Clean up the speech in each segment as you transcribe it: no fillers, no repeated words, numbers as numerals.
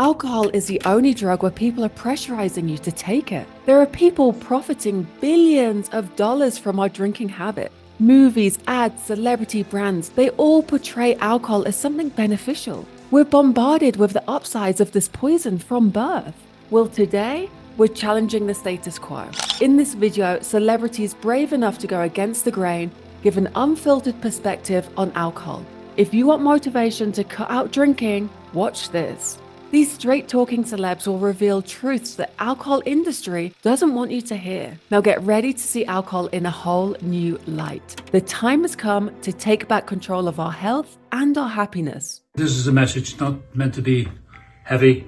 Alcohol is the only drug where people are pressurizing you to take it. There are people profiting billions of dollars from our drinking habit. Movies, ads, celebrity brands, they all portray alcohol as something beneficial. We're bombarded with the upsides of this poison from birth. Well, today, we're challenging the status quo. In this video, celebrities brave enough to go against the grain give an unfiltered perspective on alcohol. If you want motivation to cut out drinking, watch this. These straight-talking celebs will reveal truths the alcohol industry doesn't want you to hear. Now get ready to see alcohol in a whole new light. The time has come to take back control of our health and our happiness. This is a message not meant to be heavy,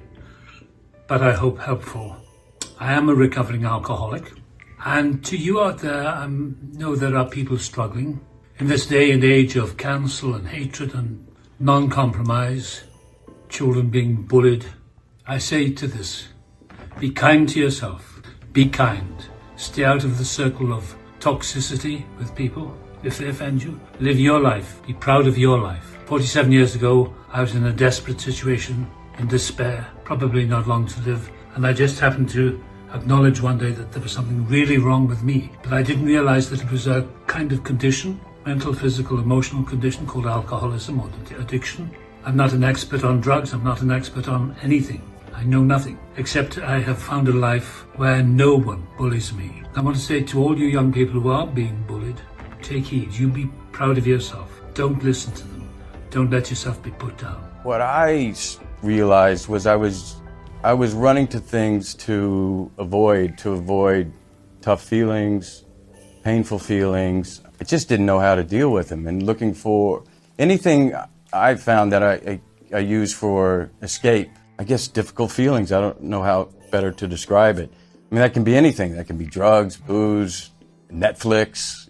but I hope helpful. I am a recovering alcoholic, and to you out there, I know there are people struggling. In this day and age of cancel and hatred and non-compromise, children being bullied, I say to this, be kind to yourself, be kind. Stay out of the circle of toxicity with people. If they offend you, live your life, be proud of your life. 47 years ago, I was in a desperate situation, in despair, probably not long to live, and I just happened to acknowledge one day that there was something really wrong with me, but I didn't realize that it was a kind of condition, mental, physical, emotional condition called alcoholism or addiction. I'm not an expert on drugs, I'm not an expert on anything. I know nothing, except I have found a life where no one bullies me. I want to say to all you young people who are being bullied, take heed, you be proud of yourself. Don't listen to them. Don't let yourself be put down. What I realized was I was running to things to avoid tough feelings, painful feelings. I just didn't know how to deal with them, and looking for anything I found that I use for escape. I guess difficult feelings, I don't know how better to describe it. I mean, that can be anything. That can be drugs, booze, Netflix,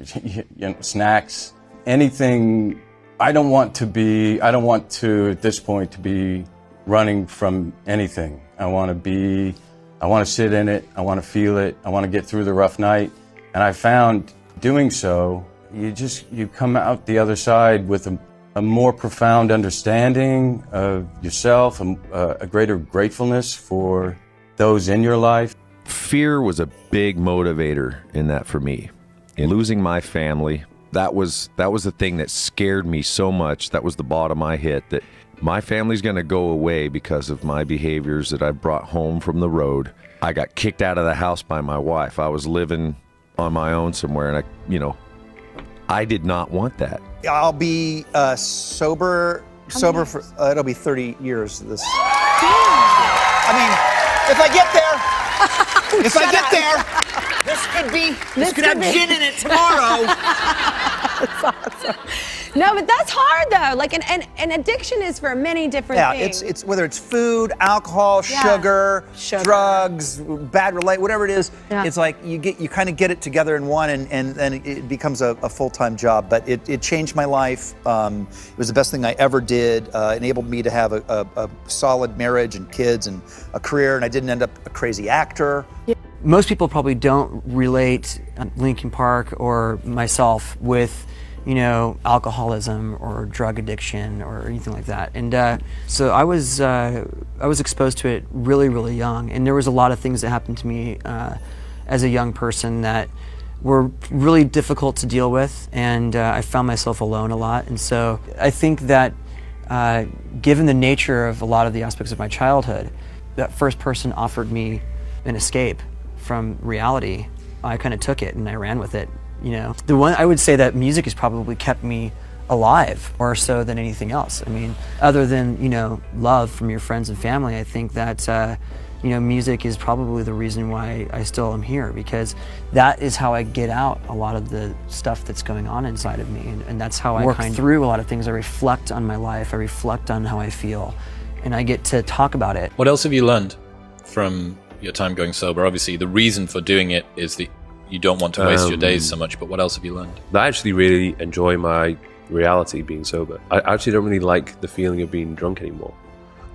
snacks, anything. I don't want to, at this point, to be running from anything. I want to sit in it, I want to feel it, I want to get through the rough night. And I found doing so, you come out the other side with a more profound understanding of yourself, a greater gratefulness for those in your life. Fear was a big motivator in that for me. In losing my family, that was the thing that scared me so much. That was the bottom I hit, that my family's gonna go away because of my behaviors that I brought home from the road. I got kicked out of the house by my wife. I was living on my own somewhere, and I did not want that. I'll be sober for, it'll be 30 years this. I mean, if I get there, this could have gin in it tomorrow. That's awesome. No, but that's hard though. Like an addiction is for many different things. Yeah, it's whether it's food, alcohol, sugar, drugs, bad whatever it is. Yeah. It's like you kind of get it together in one, and then it becomes a full-time job. But it changed my life. It was the best thing I ever did. Enabled me to have a solid marriage and kids and a career, and I didn't end up a crazy actor. Yeah. Most people probably don't relate Linkin Park or myself with, alcoholism or drug addiction or anything like that. And so I was exposed to it really, really young. And there was a lot of things that happened to me as a young person that were really difficult to deal with. And I found myself alone a lot. And so I think that given the nature of a lot of the aspects of my childhood, that first person offered me an escape from reality. I kind of took it and I ran with it. The one I would say that music has probably kept me alive more so than anything else. I mean, other than love from your friends and family, I think that music is probably the reason why I still am here, because that is how I get out a lot of the stuff that's going on inside of me, and that's how I work through a lot of things. I reflect on my life, I reflect on how I feel, and I get to talk about it. What else have you learned from your time going sober? Obviously, the reason for doing it is that you don't want to waste your days so much, but what else have you learned? I actually really enjoy my reality being sober. I actually don't really like the feeling of being drunk anymore.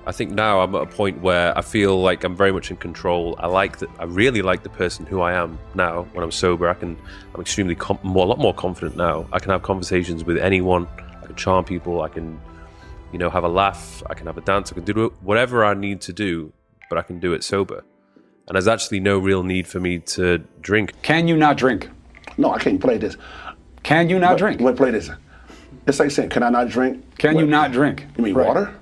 I think now I'm at a point where I feel like I'm very much in control. I really like the person who I am now when I'm sober. I'm extremely a lot more confident now. I can have conversations with anyone. I can charm people. I can have a laugh, I can have a dance, I can do whatever I need to do, but I can do it sober. And there's actually no real need for me to drink. Can you not drink? No, I can't play this. Can you not drink? Wait, play this. It's like saying, can I not drink? Can you not drink? You mean water?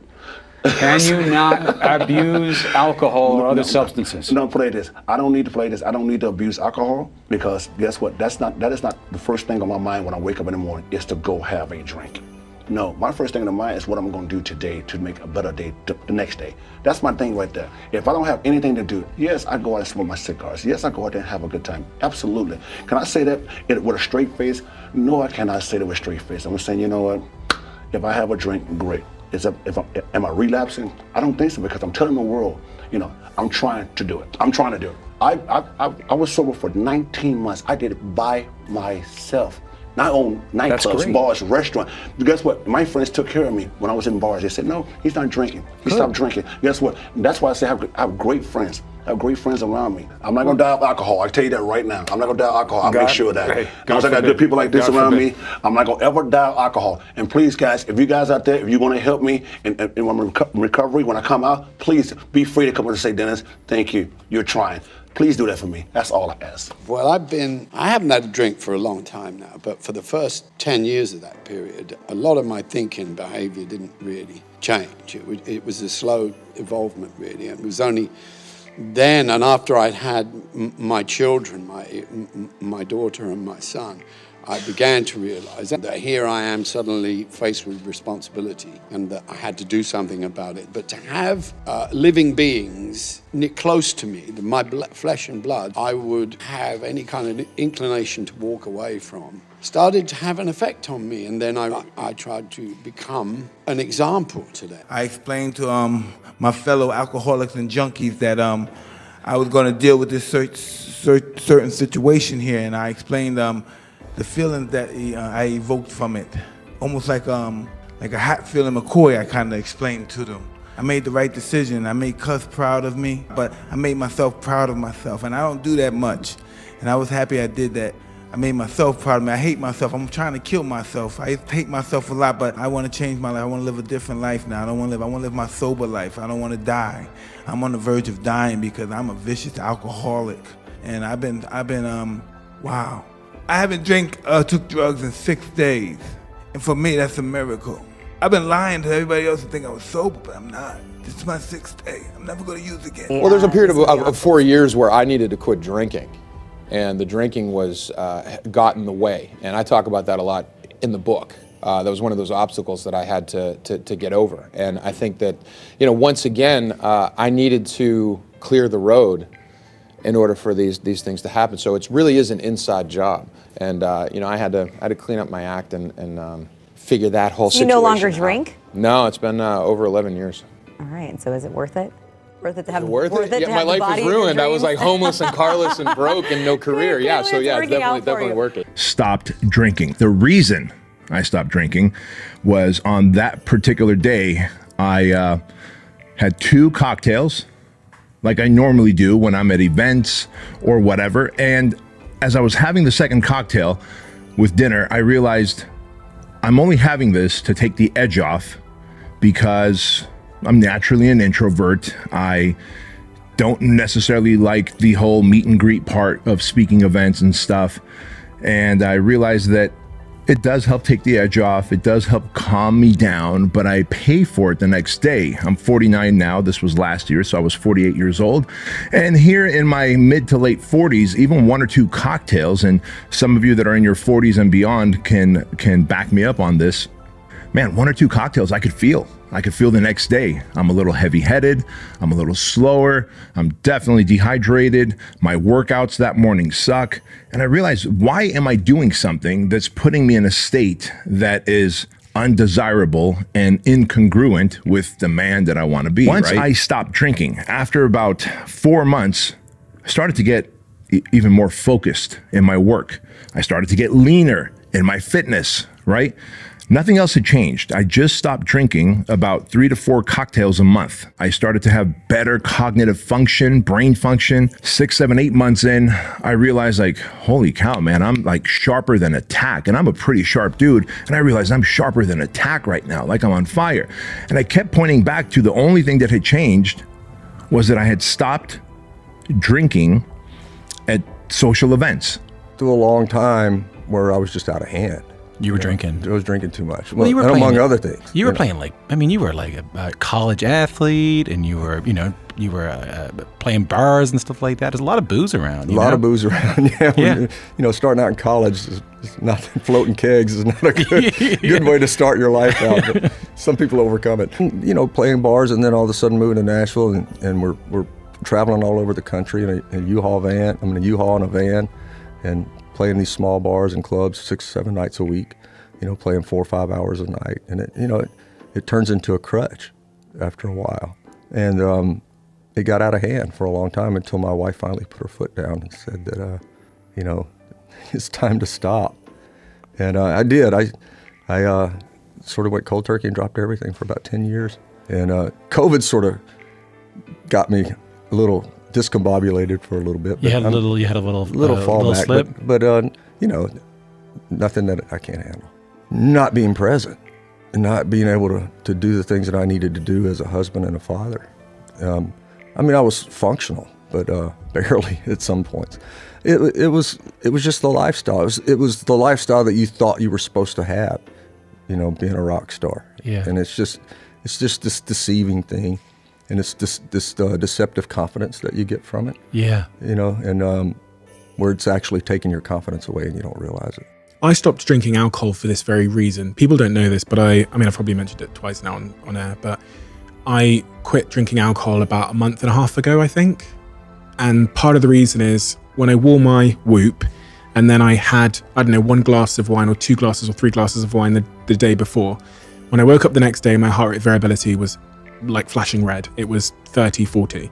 Can you not abuse alcohol or other substances? No, play this. I don't need to play this. I don't need to abuse alcohol because guess what? That is not the first thing on my mind when I wake up in the morning is to go have a drink. No, my first thing in the mind is what I'm going to do today to make a better day the next day. That's my thing right there. If I don't have anything to do, yes, I go out and smoke my cigars. Yes, I go out there and have a good time. Absolutely. Can I say that with a straight face? No, I cannot say that with a straight face. I'm saying, you know what? If I have a drink, great. Am I relapsing? I don't think so because I'm telling the world, I'm trying to do it. I'm trying to do it. I was sober for 19 months. I did it by myself. Not on nightclubs, bars, restaurants. Guess what? My friends took care of me when I was in bars. They said, no, he's not drinking. He stopped drinking. Guess what? That's why I say I have great friends. I have great friends around me. I'm not going to die of alcohol. I tell you that right now. I'm not going to die of alcohol. I'll make sure of that. Because I got good people like this around me. I'm not going to ever die of alcohol. And please, guys, if you guys out there, if you want to help me in recovery, when I come out, please be free to come and say, Dennis, thank you. You're trying. Please do that for me. That's all I ask. Well, I haven't had a drink for a long time now, but for the first 10 years of that period, a lot of my thinking and behavior didn't really change. It was a slow evolvement, really. It was only then and after I'd had my children, my daughter and my son, I began to realize that here I am suddenly faced with responsibility and that I had to do something about it. But to have living beings close to me, my flesh and blood, I would have any kind of inclination to walk away from, started to have an effect on me. And then I tried to become an example to them. I explained to my fellow alcoholics and junkies that I was going to deal with this certain situation here. And I explained the feeling that I evoked from it, almost like a Hatfield and McCoy. I kind of explained to them. I made the right decision. I made Cuz proud of me, but I made myself proud of myself, and I don't do that much. And I was happy I did that. I made myself proud of me. I hate myself. I'm trying to kill myself. I hate myself a lot, but I want to change my life. I want to live a different life now. I want to live my sober life. I don't want to die. I'm on the verge of dying because I'm a vicious alcoholic, and I've been wow. I haven't took drugs in 6 days. And for me, that's a miracle. I've been lying to everybody else to think I was sober, but I'm not. This is my 6th day. I'm never going to use again. Well, there's a period of 4 years where I needed to quit drinking. And the drinking got in the way. And I talk about that a lot in the book. That was one of those obstacles that I had to get over. And I think that, once again, I needed to clear the road in order for these things to happen. So it really is an inside job. And I had to clean up my act and figure that whole situation out. You no longer drink? No, it's been over 11 years. All right, and so is it worth it? Worth it to have my life was ruined. I was like homeless and carless and broke and no career. Yeah, so yeah, it's definitely worth it. Stopped drinking. The reason I stopped drinking was on that particular day, I had 2 cocktails like I normally do when I'm at events or whatever. And as I was having the second cocktail with dinner, I realized I'm only having this to take the edge off because I'm naturally an introvert. I don't necessarily like the whole meet and greet part of speaking events and stuff. And I realized that it does help take the edge off. It does help calm me down, but I pay for it the next day. I'm 49 now. This was last year, so I was 48 years old. And here in my mid to late 40s, even 1 or 2 cocktails, and some of you that are in your 40s and beyond can back me up on this. Man, 1 or 2 cocktails, I could feel the next day. I'm a little heavy-headed. I'm a little slower. I'm definitely dehydrated. My workouts that morning suck. And I realized, why am I doing something that's putting me in a state that is undesirable and incongruent with the man that I want to be? Once I stopped drinking, after about 4 months, I started to get even more focused in my work. I started to get leaner in my fitness, right? Nothing else had changed. I just stopped drinking about 3 to 4 cocktails a month. I started to have better cognitive function, brain function. 6, 7, 8 months in, I realized like, holy cow, man, I'm like sharper than a tack. And I'm a pretty sharp dude. And I realized I'm sharper than a tack right now, like I'm on fire. And I kept pointing back to the only thing that had changed was that I had stopped drinking at social events. Through a long time where I was just out of hand. You were drinking. I was drinking too much. Well, you were and playing, among other things. You were playing like, I mean, you were like a college athlete, and you were, playing bars and stuff like that. There's a lot of booze around. A lot of booze around. Yeah. When, starting out in college is not floating kegs is not a good way to start your life out. But some people overcome it. Playing bars, and then all of a sudden moving to Nashville, and we're traveling all over the country in a U-Haul van. I'm in a U-Haul in a van, and playing these small bars and clubs 6, 7 nights a week, playing 4 or 5 hours a night. And it turns into a crutch after a while. And it got out of hand for a long time until my wife finally put her foot down and said that, it's time to stop. And I did. I sort of went cold turkey and dropped everything for about 10 years. And COVID sort of got me a little discombobulated for a little bit. You had a little fallback, slip, but nothing that I can't handle. Not being present, and not being able to do the things that I needed to do as a husband and a father. I was functional, but barely at some points. It was just the lifestyle. It was the lifestyle that you thought you were supposed to have, being a rock star. Yeah. And it's just this deceiving thing. And it's this deceptive confidence that you get from it. Yeah. And where it's actually taking your confidence away and you don't realize it. I stopped drinking alcohol for this very reason. People don't know this, but I've probably mentioned it twice now on air, but I quit drinking alcohol about a month and a half ago, I think. And part of the reason is when I wore my Whoop, and then I had, 1 glass of wine or 2 glasses or 3 glasses of wine the day before. When I woke up the next day, my heart rate variability was like flashing red. It was 30, 40.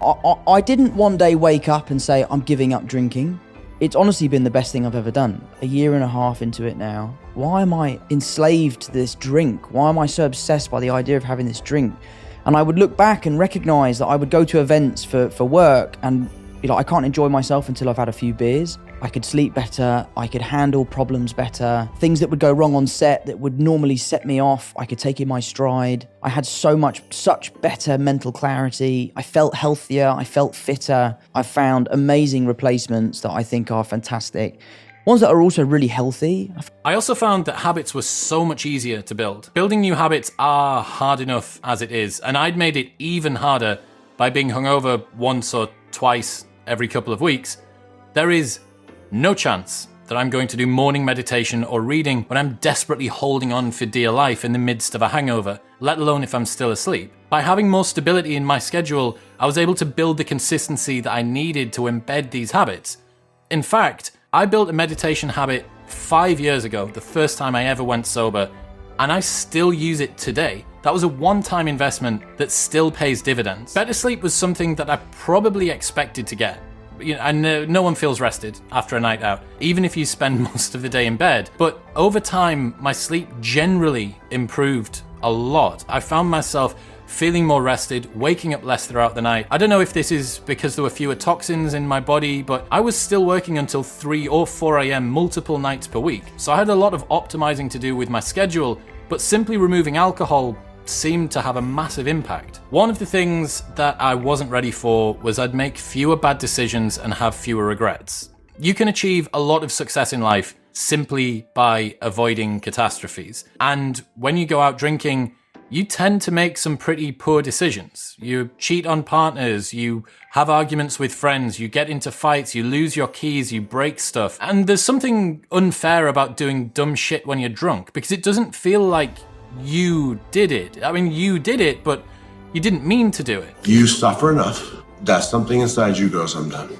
I didn't one day wake up and say, I'm giving up drinking. It's honestly been the best thing I've ever done. A year and a half into it now. Why am I enslaved to this drink? Why am I so obsessed by the idea of having this drink? And I would look back and recognize that I would go to events for work and I can't enjoy myself until I've had a few beers. I could sleep better, I could handle problems better. Things that would go wrong on set that would normally set me off, I could take in my stride. I had such better mental clarity. I felt healthier, I felt fitter. I found amazing replacements that I think are fantastic. Ones that are also really healthy. I also found that habits were so much easier to build. Building new habits are hard enough as it is, and I'd made it even harder by being hungover once or twice every couple of weeks. There is no chance that I'm going to do morning meditation or reading when I'm desperately holding on for dear life in the midst of a hangover, let alone if I'm still asleep. By having more stability in my schedule, I was able to build the consistency that I needed to embed these habits. In fact, I built a meditation habit 5 years ago, the first time I ever went sober, and I still use it today. That was a one-time investment that still pays dividends. Better sleep was something that I probably expected to get. And no one feels rested after a night out, even if you spend most of the day in bed. But over time, my sleep generally improved a lot. I found myself feeling more rested, waking up less throughout the night. I don't know if this is because there were fewer toxins in my body, but I was still working until 3 or 4 a.m. multiple nights per week. So I had a lot of optimizing to do with my schedule, but simply removing alcohol seemed to have a massive impact. One of the things that I wasn't ready for was I'd make fewer bad decisions and have fewer regrets. You can achieve a lot of success in life simply by avoiding catastrophes. And when you go out drinking, you tend to make some pretty poor decisions. You cheat on partners, you have arguments with friends, you get into fights, you lose your keys, you break stuff. And there's something unfair about doing dumb shit when you're drunk, because it doesn't feel like you did it. I mean, you did it, but you didn't mean to do it. You suffer enough that something inside you goes, I'm done.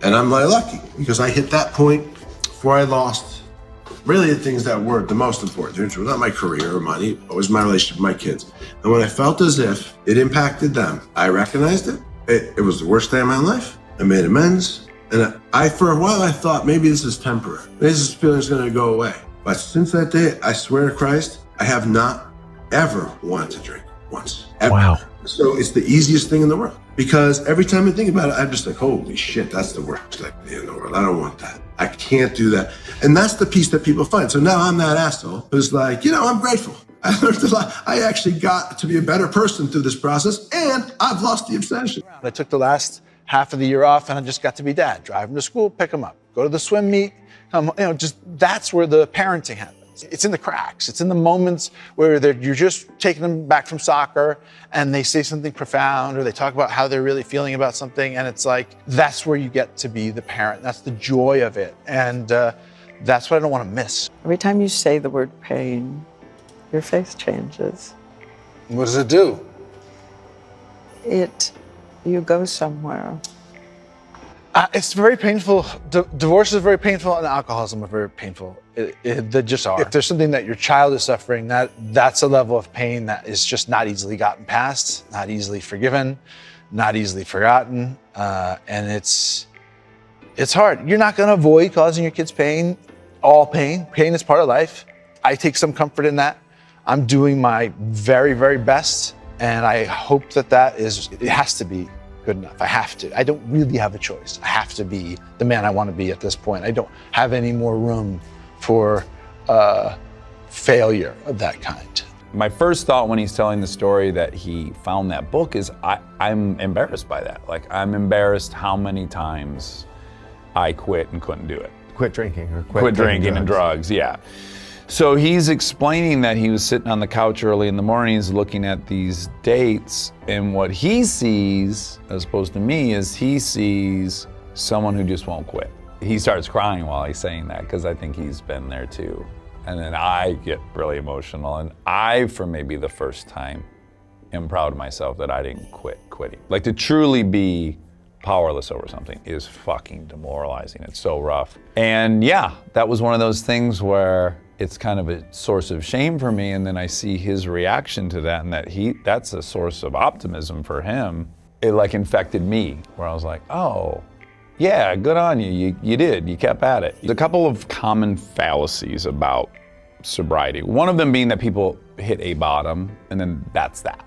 And I'm like lucky because I hit that point before I lost really the things that were the most important, which was not my career or money, it was my relationship with my kids. And when I felt as if it impacted them, I recognized it. It was the worst day of my life. I made amends. And for a while, I thought maybe this is temporary. Maybe this feeling is going to go away. But since that day, I swear to Christ, I have not ever wanted to drink once. Ever. Wow. So it's the easiest thing in the world. Because every time I think about it, I'm just like, holy shit, that's the worst idea in the world. I don't want that. I can't do that. And that's the piece that people find. So now I'm that asshole who's like, I'm grateful. I learned a lot. I actually got to be a better person through this process, and I've lost the obsession. I took the last half of the year off, and I just got to be dad. Drive him to school, pick him up, go to the swim meet. Just that's where the parenting happens. It's in the cracks. It's in the moments where you're just taking them back from soccer and they say something profound or they talk about how they're really feeling about something. And it's like, that's where you get to be the parent. That's the joy of it. And that's what I don't want to miss. Every time you say the word pain, your face changes. What does it do? You go somewhere. It's very painful. Divorce is very painful, and alcoholism is very painful. They just are. If there's something that your child is suffering, that's a level of pain that is just not easily gotten past, not easily forgiven, not easily forgotten, and it's hard. You're not going to avoid causing your kids pain. All pain. Pain is part of life. I take some comfort in that. I'm doing my very, very best, and I hope it has to be good enough. I have to. I don't really have a choice. I have to be the man I want to be at this point. I don't have any more room for failure of that kind. My first thought when he's telling the story that he found that book is I'm embarrassed by that. Like, I'm embarrassed how many times I quit and couldn't do it. Quit drinking or Quit drinking and drugs, yeah. So he's explaining that he was sitting on the couch early in the mornings looking at these dates, and what he sees, as opposed to me, is he sees someone who just won't quit. He starts crying while he's saying that because I think he's been there too. And then I get really emotional, and I, for maybe the first time, am proud of myself that I didn't quitting. Like, to truly be powerless over something is fucking demoralizing. It's so rough. And yeah, that was one of those things where it's kind of a source of shame for me, and then I see his reaction to that, and that's a source of optimism for him. It like infected me, where I was like, oh, yeah, good on you. You did, you kept at it. There's a couple of common fallacies about sobriety. One of them being that people hit a bottom, and then that's that.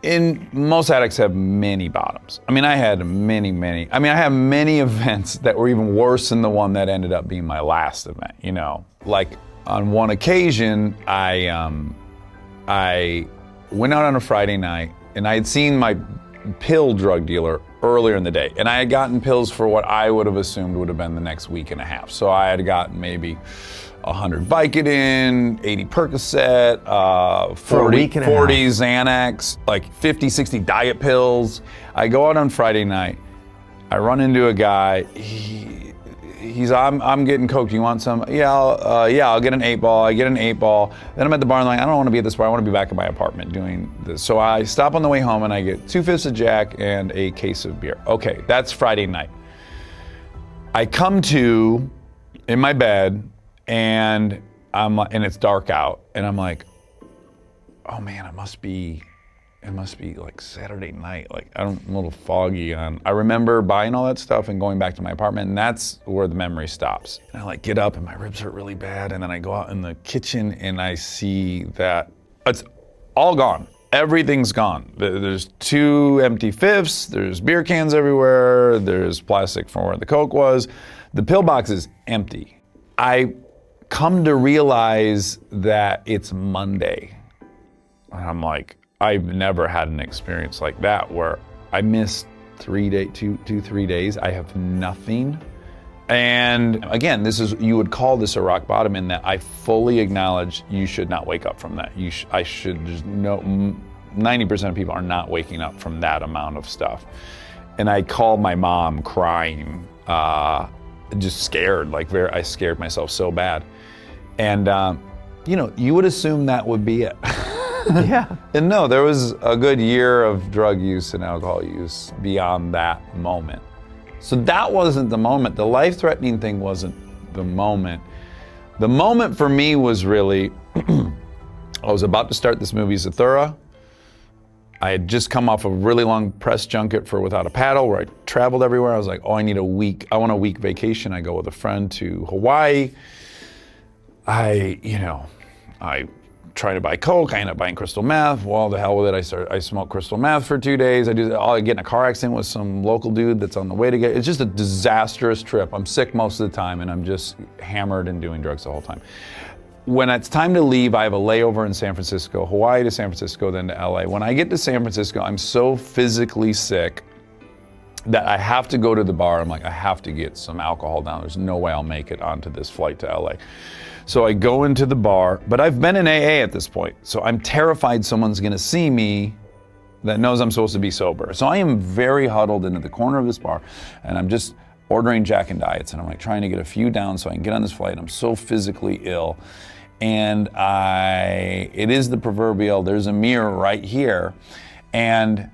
And most addicts have many bottoms. I mean, I have many events that were even worse than the one that ended up being my last event, Like, on one occasion, I went out on a Friday night, and I had seen my pill drug dealer earlier in the day, and I had gotten pills for what I would have assumed would have been the next week and a half. So I had gotten maybe 100 Vicodin, 80 Percocet, 40 Xanax, like 50, 60 diet pills. I go out on Friday night. I run into a guy. I'm getting coke. Do you want some? Yeah, I'll get an 8-ball. I get an 8-ball. Then I'm at the bar and like, I don't want to be at this bar. I want to be back at my apartment doing this. So I stop on the way home and I get 2 fifths of Jack and a case of beer. Okay, that's Friday night. I come to in my bed and it's dark out, and I'm like, oh man, it must be like Saturday night. Like, I'm a little foggy on. I remember buying all that stuff and going back to my apartment, and that's where the memory stops. And I get up and my ribs hurt really bad, and then I go out in the kitchen and I see that it's all gone. Everything's gone. There's 2 empty fifths, there's beer cans everywhere, there's plastic from where the Coke was. The pill box is empty. I come to realize that it's Monday. And I'm like, I've never had an experience like that where I missed 3 days. I have nothing. And again, you would call this a rock bottom in that I fully acknowledge you should not wake up from that. 90% of people are not waking up from that amount of stuff. And I called my mom crying, just scared, I scared myself so bad. And you would assume that would be it. Yeah. And no, there was a good year of drug use and alcohol use beyond that moment. So that wasn't the moment. The life-threatening thing wasn't the moment. The moment for me was really, I was about to start this movie, Zathura. I had just come off a really long press junket for Without a Paddle, where I traveled everywhere. I was like, I want a week vacation. I go with a friend to Hawaii. I trying to buy coke. I end up buying crystal meth. Well, the hell with it. I smoke crystal meth for 2 days. I get in a car accident with some local dude that's on the way to get. It's just a disastrous trip. I'm sick most of the time, and I'm just hammered and doing drugs the whole time. When it's time to leave, I have a layover in San Francisco, Hawaii to San Francisco, then to LA. When I get to San Francisco, I'm so physically sick that I have to go to the bar. I'm like, I have to get some alcohol down. There's no way I'll make it onto this flight to LA. So I go into the bar, but I've been in AA at this point. So I'm terrified someone's gonna see me that knows I'm supposed to be sober. So I am very huddled into the corner of this bar, and I'm just ordering Jack and Diets, and I'm like trying to get a few down so I can get on this flight. I'm so physically ill. And it is the proverbial, there's a mirror right here. And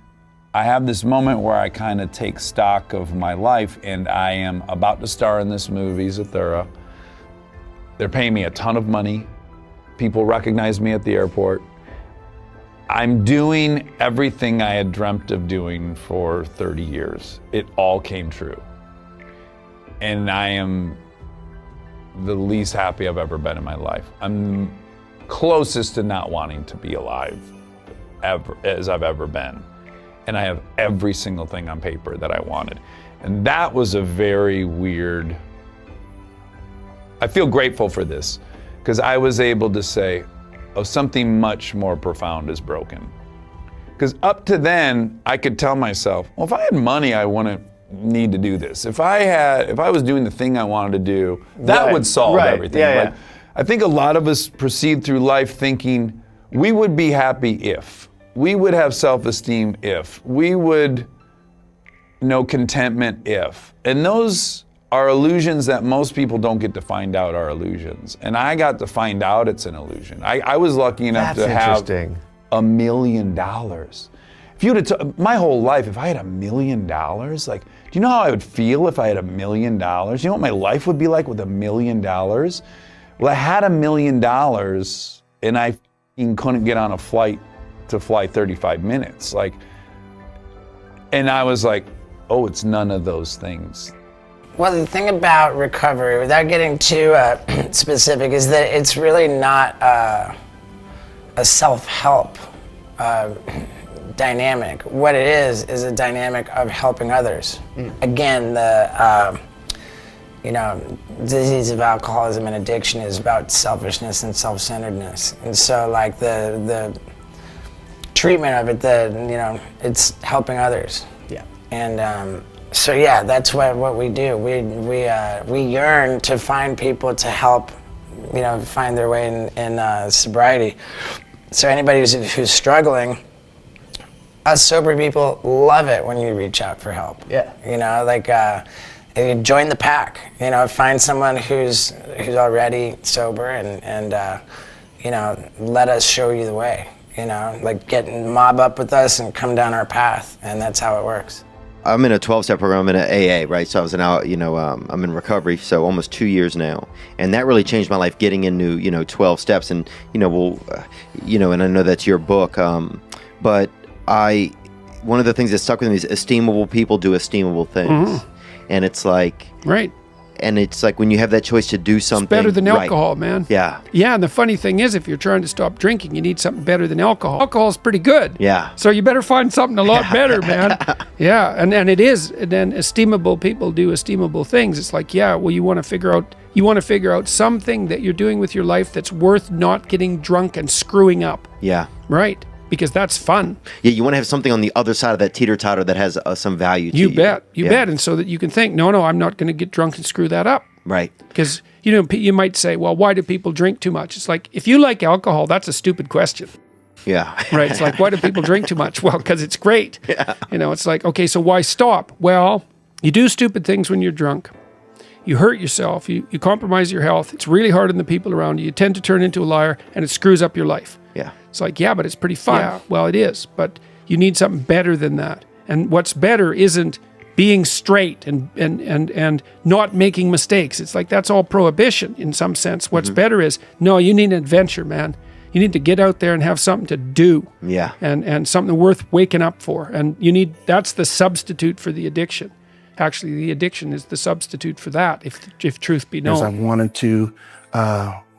I have this moment where I kind of take stock of my life, and I am about to star in this movie, Zathura. They're paying me a ton of money. People recognize me at the airport. I'm doing everything I had dreamt of doing for 30 years. It all came true. And I am the least happy I've ever been in my life. I'm closest to not wanting to be alive ever as I've ever been. And I have every single thing on paper that I wanted. And that was a very weird, I feel grateful for this, because I was able to say, oh, something much more profound is broken. Because up to then, I could tell myself, well, if I had money, I wouldn't need to do this. If I was doing the thing I wanted to do, that would solve everything. Yeah. I think a lot of us proceed through life thinking we would be happy if, we would have self-esteem if, we would know contentment if. And those are illusions that most people don't get to find out are illusions. And I got to find out it's an illusion. I was lucky enough to have $1 million. If you would have my whole life, if I had $1 million, like, do you know how I would feel if I had $1 million? Do you know what my life would be like with $1 million? Well, I had $1 million, and I couldn't get on a flight to fly 35 minutes. And I was like, oh, it's none of those things. Well, the thing about recovery, without getting too specific, is that it's really not a self-help dynamic. What it is a dynamic of helping others. Again, the disease of alcoholism and addiction is about selfishness and self-centeredness. And so, like, the treatment of it, it's helping others. Yeah. And so yeah, that's what we do. We yearn to find people to help, find their way in sobriety. So anybody who's struggling, us sober people love it when you reach out for help. Yeah. You join the pack. Find someone who's already sober and let us show you the way. Mob up with us and come down our path, and that's how it works. I'm in a 12-step program. I'm in an AA, right? So I was I'm in recovery, so almost 2 years now, and that really changed my life. Getting into 12 steps, and and I know that's your book, but one of the things that stuck with me is esteemable people do esteemable things, and it's like And it's like when you have that choice to do something. It's better than alcohol, man. Yeah. Yeah, and the funny thing is, if you're trying to stop drinking, you need something better than alcohol. Alcohol's pretty good. Yeah. So you better find something a lot better, man. Yeah, and it is. And then esteemable people do esteemable things. It's like, yeah, well, you want to figure out something that you're doing with your life that's worth not getting drunk and screwing up. Yeah. Right. Because that's fun. Yeah, you want to have something on the other side of that teeter-totter that has some value to you. You bet. And so that you can think, no, I'm not going to get drunk and screw that up. Right. Because, you might say, well, why do people drink too much? It's like, if you like alcohol, that's a stupid question. Yeah. Right. It's like, why do people drink too much? Well, because it's great. Yeah. It's like, okay, so why stop? Well, you do stupid things when you're drunk. You hurt yourself. You compromise your health. It's really hard on the people around you. You tend to turn into a liar, and it screws up your life. Yeah. It's like, yeah, but it's pretty fun. Yeah, well, it is, but you need something better than that. And what's better isn't being straight and not making mistakes. It's like, that's all prohibition in some sense. What's better is, no, you need an adventure, man. You need to get out there and have something to do. Yeah. And something worth waking up for. And that's the substitute for the addiction. Actually, the addiction is the substitute for that, if truth be known. I wanted to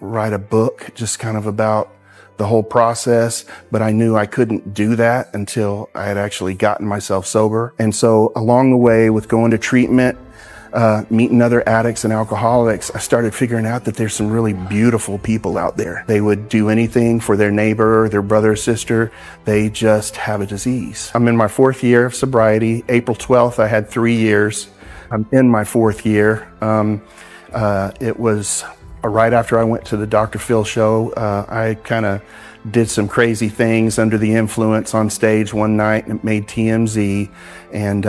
write a book just kind of about the whole process, but I knew I couldn't do that until I had actually gotten myself sober. And so along the way with going to treatment, meeting other addicts and alcoholics, I started figuring out that there's some really beautiful people out there. They would do anything for their neighbor, their brother or sister. They just have a disease. I'm in my 4th year of sobriety. April 12th, I had 3 years. I'm in my 4th year. It was right after I went to the Dr. Phil show. I kind of did some crazy things under the influence on stage one night and it made TMZ. And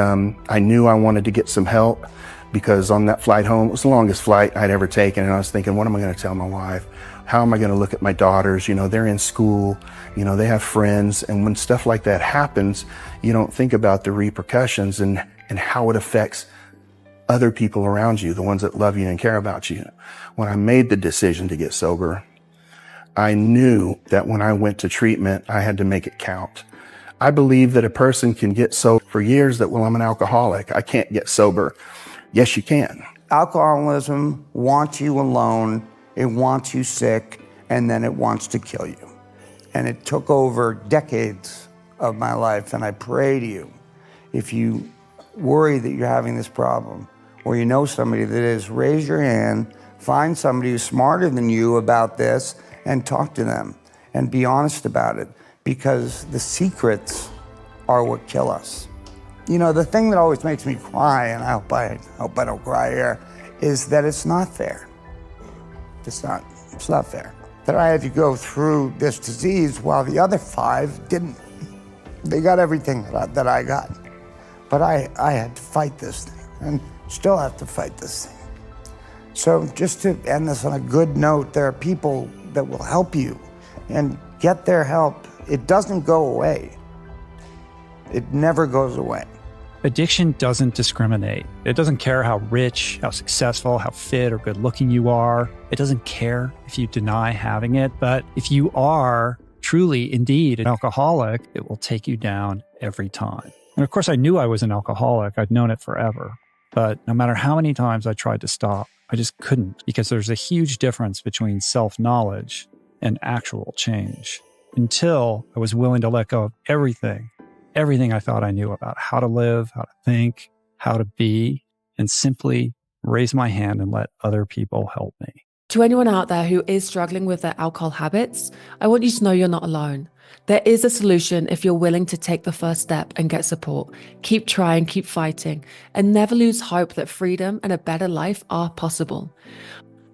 I knew I wanted to get some help, because on that flight home, it was the longest flight I'd ever taken. And I was thinking, what am I going to tell my wife? How am I going to look at my daughters? You know, they're in school, you know, they have friends. And when stuff like that happens, you don't think about the repercussions and how it affects other people around you, the ones that love you and care about you. When I made the decision to get sober, I knew that when I went to treatment, I had to make it count. I believe that a person can get sober for years that, well, I'm an alcoholic, I can't get sober. Yes, you can. Alcoholism wants you alone, it wants you sick, and then it wants to kill you. And it took over decades of my life, and I pray to you, if you worry that you're having this problem, or you know somebody that is, raise your hand, find somebody who's smarter than you about this, and talk to them, and be honest about it, because the secrets are what kill us. You know, the thing that always makes me cry, and I hope I don't cry here, is that it's not fair. It's not fair. That I had to go through this disease while the other 5 didn't. They got everything that I got. But I had to fight this thing, and still have to fight this thing. So just to end this on a good note, there are people that will help you, and get their help. It doesn't go away. It never goes away. Addiction doesn't discriminate. It doesn't care how rich, how successful, how fit or good looking you are. It doesn't care if you deny having it. But if you are truly, indeed, an alcoholic, it will take you down every time. And of course, I knew I was an alcoholic. I'd known it forever. But no matter how many times I tried to stop, I just couldn't, because there's a huge difference between self-knowledge and actual change. Until I was willing to let go of everything I thought I knew about how to live, how to think, how to be, and simply raise my hand and let other people help me. To anyone out there who is struggling with their alcohol habits, I want you to know you're not alone. There is a solution if you're willing to take the first step and get support. Keep trying, keep fighting, and never lose hope that freedom and a better life are possible.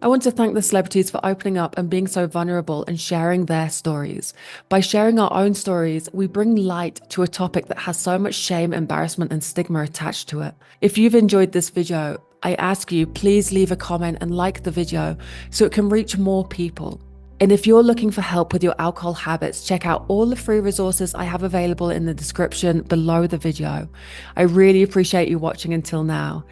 I want to thank the celebrities for opening up and being so vulnerable and sharing their stories. By sharing our own stories, we bring light to a topic that has so much shame, embarrassment, and stigma attached to it. If you've enjoyed this video, I ask you, please leave a comment and like the video so it can reach more people. And if you're looking for help with your alcohol habits, check out all the free resources I have available in the description below the video. I really appreciate you watching until now.